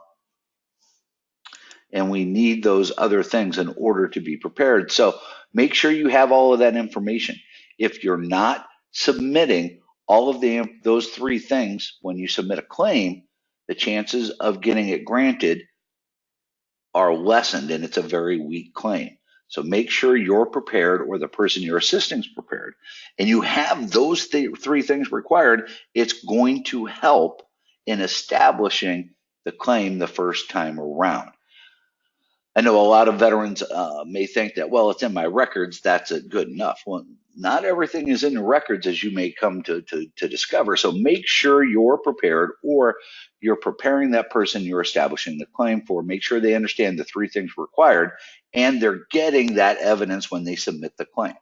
we need those other things in order to be prepared. So make sure you have all of that information. If you're not submitting all of those three things when you submit a claim, the chances of getting it granted are lessened, and it's a very weak claim. So make sure you're prepared, or the person you're assisting is prepared, and you have those three things required. It's going to help in establishing the claim the first time around. I know a lot of veterans may think that, well, it's in my records, that's good enough. Well, not everything is in the records, as you may come to discover. So make sure you're prepared, or you're preparing that person you're establishing the claim for. Make sure they understand the three things required, and they're getting that evidence when they submit the claim.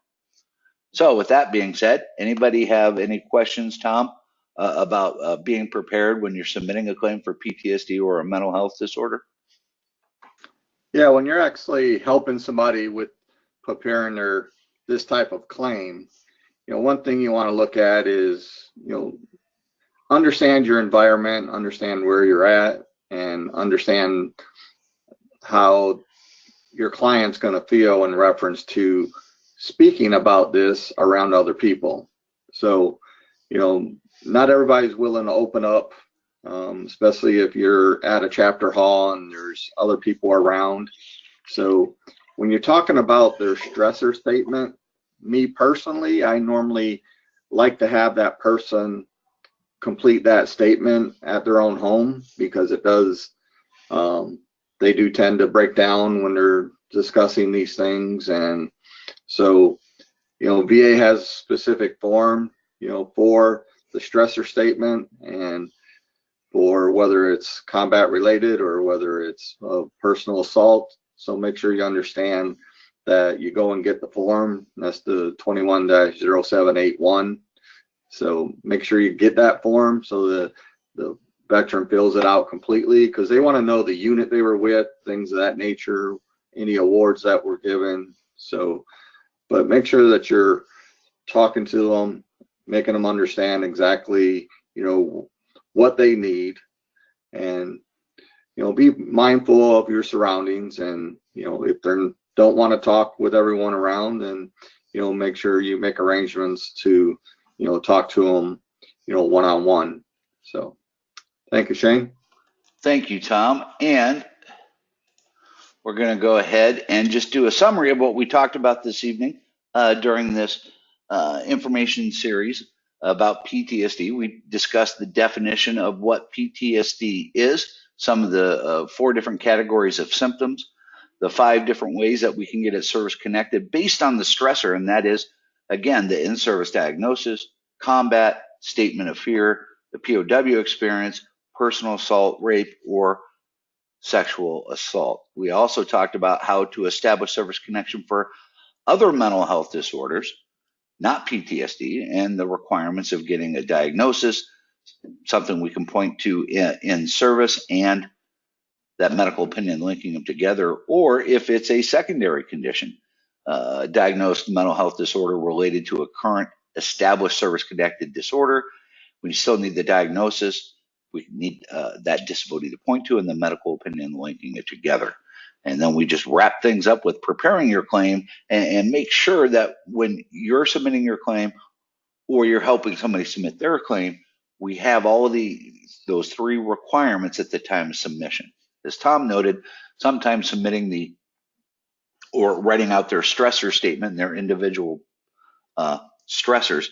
So with that being said, anybody have any questions, Tom, about being prepared when you're submitting a claim for PTSD or a mental health disorder? Yeah, when you're actually helping somebody with preparing this type of claim, one thing you want to look at is, understand your environment, understand where you're at, and understand how your client's going to feel in reference to speaking about this around other people. So, not everybody's willing to open up, especially if you're at a chapter hall and there's other people around. So when you're talking about their stressor statement, me personally, I normally like to have that person complete that statement at their own home, because it does, they do tend to break down when they're discussing these things. And so, VA has a specific form, for the stressor statement, and for whether it's combat related or whether it's personal assault. So make sure you understand that you go and get the form. That's the 21-0781. So make sure you get that form so the veteran fills it out completely, because they want to know the unit they were with, things of that nature, any awards that were given. So, but make sure that you're talking to them, making them understand exactly, what they need, and be mindful of your surroundings. And if they don't want to talk with everyone around, then make sure you make arrangements to talk to them one-on-one. So thank you, Shane. Thank you, Tom. And we're going to go ahead and just do a summary of what we talked about this evening during this information series about PTSD. We discussed the definition of what PTSD is, some of the 4 different categories of symptoms, the 5 different ways that we can get it service connected based on the stressor, and that is, again, the in-service diagnosis, combat, statement of fear, the POW experience, personal assault, rape, or sexual assault. We also talked about how to establish service connection for other mental health disorders, not PTSD, and the requirements of getting a diagnosis, something we can point to in service, and that medical opinion linking them together, or if it's a secondary condition, diagnosed mental health disorder related to a current established service-connected disorder, we still need the diagnosis. We need that disability to point to, and the medical opinion linking it together. And then we just wrap things up with preparing your claim, and make sure that when you're submitting your claim or you're helping somebody submit their claim, we have all of those three requirements at the time of submission. As Tom noted, sometimes submitting or writing out their stressor statement and their individual stressors,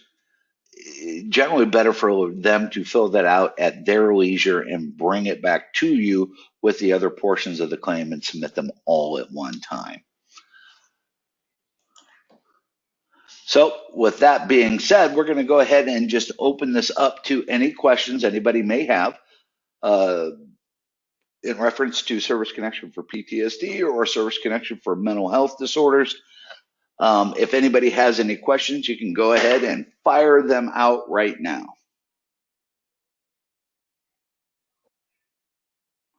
generally better for them to fill that out at their leisure and bring it back to you with the other portions of the claim and submit them all at one time. So with that being said, we're going to go ahead and just open this up to any questions anybody may have in reference to service connection for PTSD or service connection for mental health disorders. If anybody has any questions, you can go ahead and fire them out right now.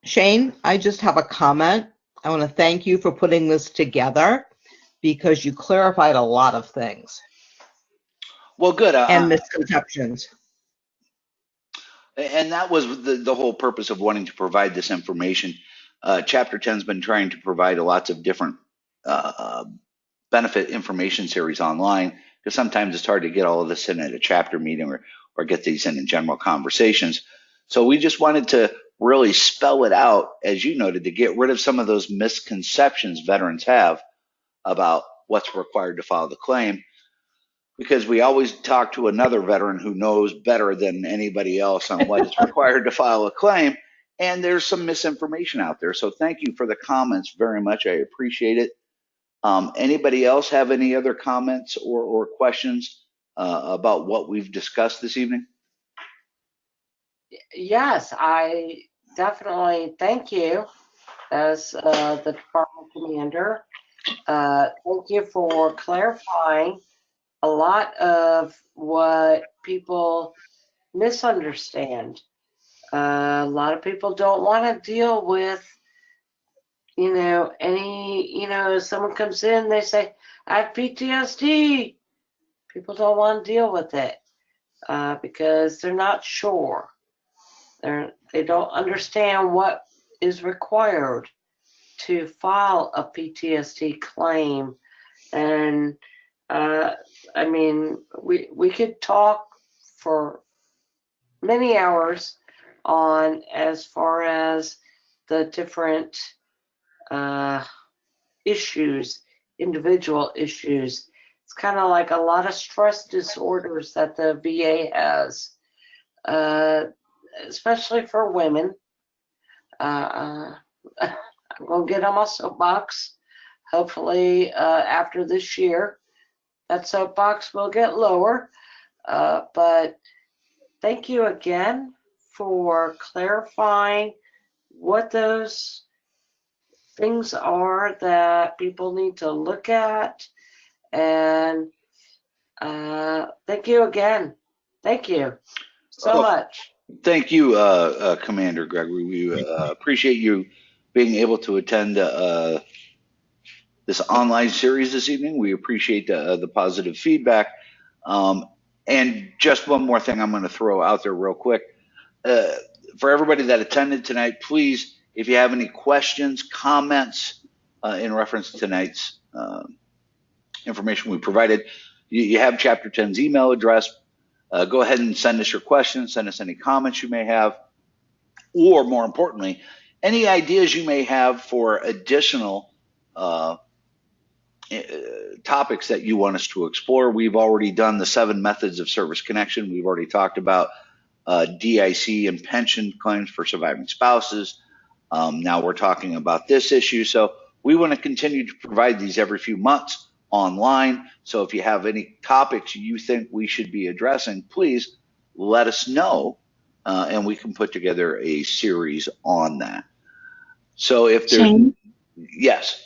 Shane, I just have a comment. I want to thank you for putting this together because you clarified a lot of things. Well, good. And misconceptions. And that was the whole purpose of wanting to provide this information. Chapter 10 has been trying to provide lots of different benefit information series online, because sometimes it's hard to get all of this in at a chapter meeting or get these in general conversations. So we just wanted to really spell it out, as you noted, to get rid of some of those misconceptions veterans have about what's required to file the claim, because we always talk to another veteran who knows better than anybody else on what is required to file a claim, and there's some misinformation out there. So thank you for the comments very much. I appreciate it. Anybody else have any other comments or questions about what we've discussed this evening? Yes, I definitely thank you as the department commander. Thank you for clarifying a lot of what people misunderstand. A lot of people don't want to deal with, someone comes in, they say, I have PTSD. People don't want to deal with it because they're not sure. They don't understand what is required to file a PTSD claim. And we could talk for many hours on as far as the different issues, individual issues. It's kind of like a lot of stress disorders that the VA has, especially for women. I'm going to get on my soapbox. Hopefully after this year, that soapbox will get lower. But thank you again for clarifying what those things are that people need to look at. And thank you again. Thank you so much. Thank you, Commander Gregory. We appreciate you being able to attend this online series this evening. We appreciate the positive feedback. And just one more thing I'm going to throw out there real quick. For everybody that attended tonight, please, if you have any questions, comments in reference to tonight's information we provided, you have Chapter 10's email address. Go ahead and send us your questions, send us any comments you may have, or more importantly, any ideas you may have for additional topics that you want us to explore. We've already done the 7 methods of service connection. We've already talked about DIC and pension claims for surviving spouses. Now we're talking about this issue. So we want to continue to provide these every few months online. So if you have any topics you think we should be addressing, please let us know, and we can put together a series on that. So if there's, Shane? Yes.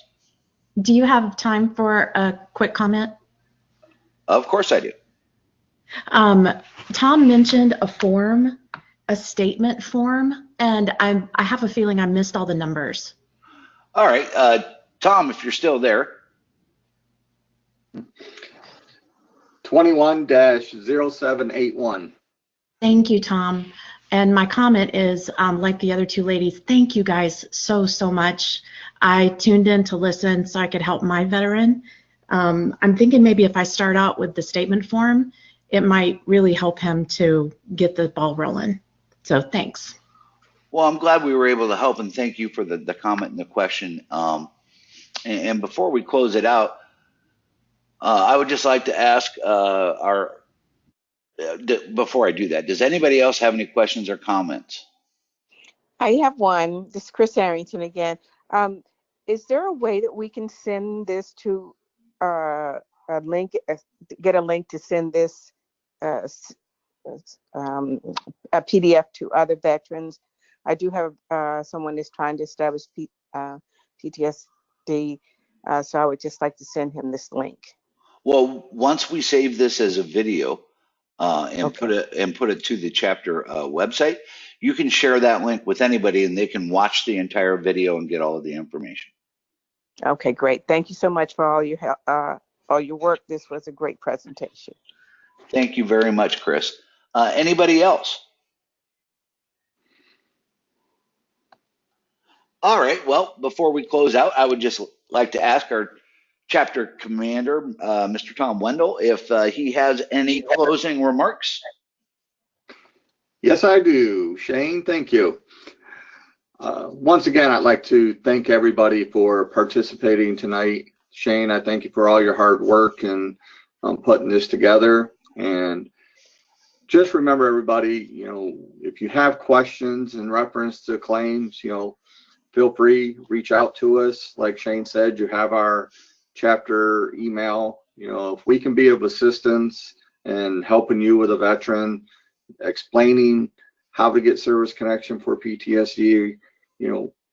Do you have time for a quick comment? Of course I do. Tom mentioned a form, a statement form, and I have a feeling I missed all the numbers. All right, Tom, if you're still there. 21-0781. Thank you, Tom. And my comment is, like the other 2 ladies, thank you guys so much. I tuned in to listen so I could help my veteran. I'm thinking maybe if I start out with the statement form, it might really help him to get the ball rolling. So thanks. Well, I'm glad we were able to help, and thank you for the comment and the question. And before we close it out, I would just like to ask before I do that, does anybody else have any questions or comments? I have one. This is Chris Arrington again. Is there a way that we can send this to a link, get a link to send this a PDF to other veterans? I do have someone that's trying to establish PTSD, so I would just like to send him this link. Well, once we save this as a video and Okay. put it to the chapter website, you can share that link with anybody, and they can watch the entire video and get all of the information. Okay, great. Thank you so much for all your help, all your work. This was a great presentation. Thank you very much, Chris. Anybody else? All right. Well, before we close out, I would just like to ask our chapter commander, Mr. Tom Wendell, if he has any closing remarks. Yes, I do. Shane, thank you. Once again, I'd like to thank everybody for participating tonight. Shane, I thank you for all your hard work and putting this together. And just remember, everybody, if you have questions in reference to claims, feel free, reach out to us. Like Shane said, you have our chapter email. If we can be of assistance and helping you with a veteran, explaining how to get service connection for PTSD,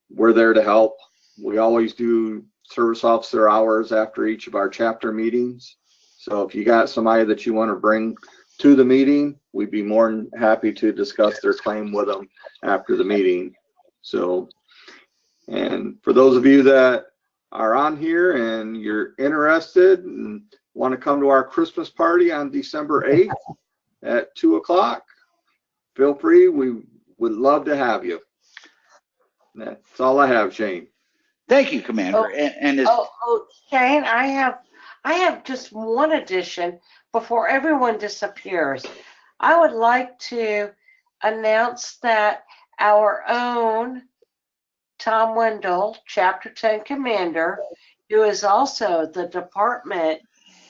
we're there to help. We always do service officer hours after each of our chapter meetings. So if you got somebody that you want to bring to the meeting, we'd be more than happy to discuss their claim with them after the meeting. So, and for those of you that are on here and you're interested and want to come to our Christmas party on December 8th at 2 o'clock, feel free. We would love to have you. That's all I have, Shane. Thank you, Commander. Shane, I have just one addition before everyone disappears. I would like to announce that our own Tom Wendell, Chapter 10 Commander, who is also the Department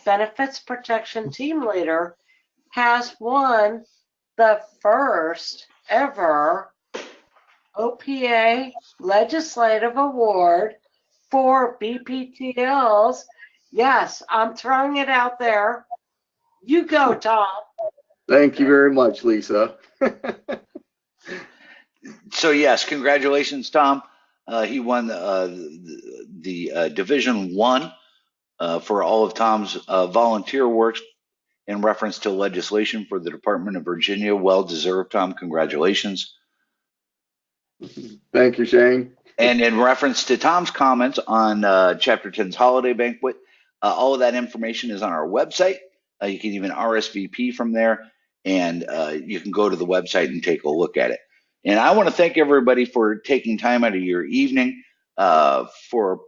Benefits Protection Team Leader, has won the first ever OPA Legislative Award for BPTLs. Yes, I'm throwing it out there. You go, Tom. Thank you very much, Lisa. So yes, congratulations, Tom. He won the Division 1 for all of Tom's volunteer works in reference to legislation for the Department of Virginia. Well deserved, Tom. Congratulations. Thank you, Shane. And in reference to Tom's comments on Chapter 10's holiday banquet, all of that information is on our website. You can even RSVP from there, and you can go to the website and take a look at it. And I want to thank everybody for taking time out of your evening for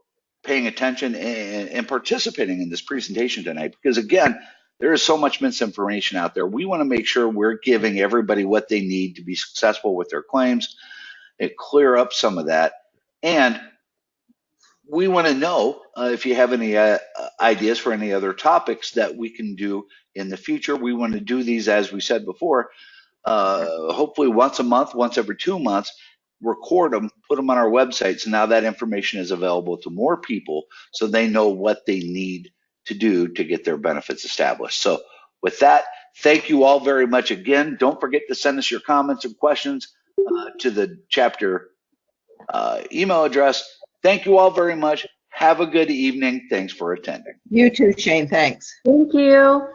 paying attention and participating in this presentation tonight, because again, there is so much misinformation out there. We want to make sure we're giving everybody what they need to be successful with their claims and clear up some of that. And we want to know if you have any ideas for any other topics that we can do in the future. We want to do these, as we said before, hopefully once a month, once every 2 months, record them, put them on our website. So now that information is available to more people so they know what they need to do to get their benefits established. So with that, thank you all very much again. Don't forget to send us your comments and questions to the chapter email address. Thank you all very much. Have a good evening. Thanks for attending. You too, Shane. Thanks. Thank you.